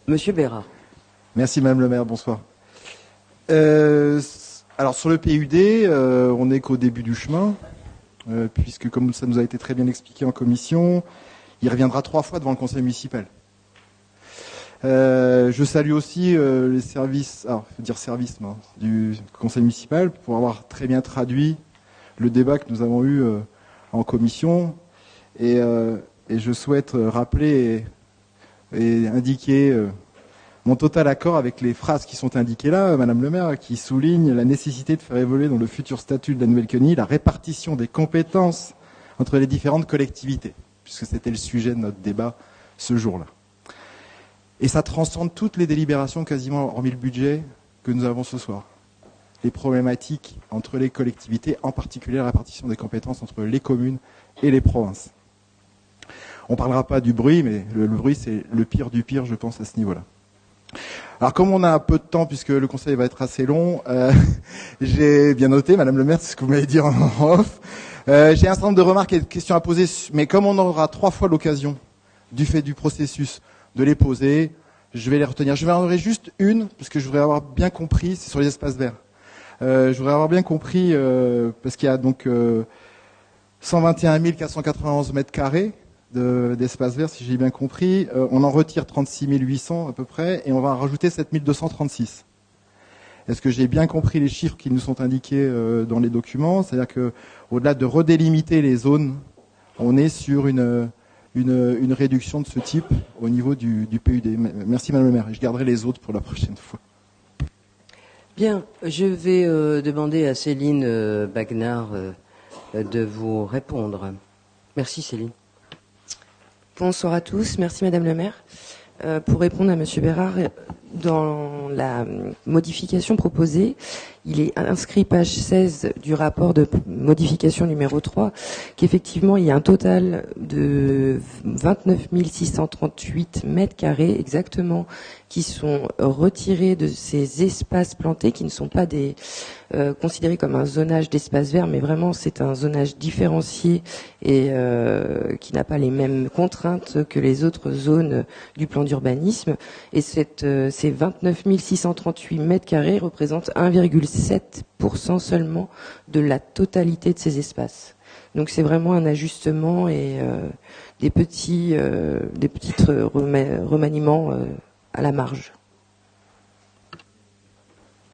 Monsieur Bérard. Merci Madame le maire, bonsoir. Alors sur le PUD, on n'est qu'au début du chemin, puisque comme ça nous a été très bien expliqué en commission, il reviendra 3 fois devant le conseil municipal. Je salue aussi les services, du conseil municipal pour avoir très bien traduit le débat que nous avons eu en commission. Et je souhaite rappeler et indiquer mon total accord avec les phrases qui sont indiquées là, Madame le maire, qui souligne la nécessité de faire évoluer dans le futur statut de la Nouvelle-Calédonie la répartition des compétences entre les différentes collectivités, puisque c'était le sujet de notre débat ce jour-là. Et ça transcende toutes les délibérations, quasiment hormis le budget que nous avons ce soir. Les problématiques entre les collectivités, en particulier la répartition des compétences entre les communes et les provinces. On ne parlera pas du bruit, mais le bruit, c'est le pire du pire, je pense, à ce niveau-là. Alors, comme on a un peu de temps, puisque le conseil va être assez long, j'ai bien noté, Madame le maire, c'est ce que vous m'avez dit en off. J'ai un certain nombre de remarques et de questions à poser, mais comme on aura 3 fois l'occasion, du fait du processus, de les poser, je vais les retenir. Je vais en donner juste une, parce que je voudrais avoir bien compris, c'est sur les espaces verts. Je voudrais avoir bien compris, parce qu'il y a donc 121 491 mètres carrés d'espace vert, si j'ai bien compris. On en retire 36 800 à peu près, et on va en rajouter 7 236. Est-ce que j'ai bien compris les chiffres qui nous sont indiqués dans les documents? C'est-à-dire que, au-delà de redélimiter les zones, on est sur une réduction de ce type au niveau du PUD. Merci Madame le maire, et je garderai les autres pour la prochaine fois. Bien, je vais demander à Céline Bagnard de vous répondre. Merci Céline. Bonsoir à tous, merci Madame le maire. Pour répondre à Monsieur Bérard, dans la modification proposée, il est inscrit page 16 du rapport de modification numéro 3 qu'effectivement il y a un total de 29 638 mètres carrés exactement qui sont retirés de ces espaces plantés qui ne sont pas considérés comme un zonage d'espace vert, mais vraiment c'est un zonage différencié et qui n'a pas les mêmes contraintes que les autres zones du plan d'urbanisme. Et ces 29 638 mètres carrés représentent 1,7% seulement de la totalité de ces espaces. Donc c'est vraiment un ajustement et des petits remaniements à la marge.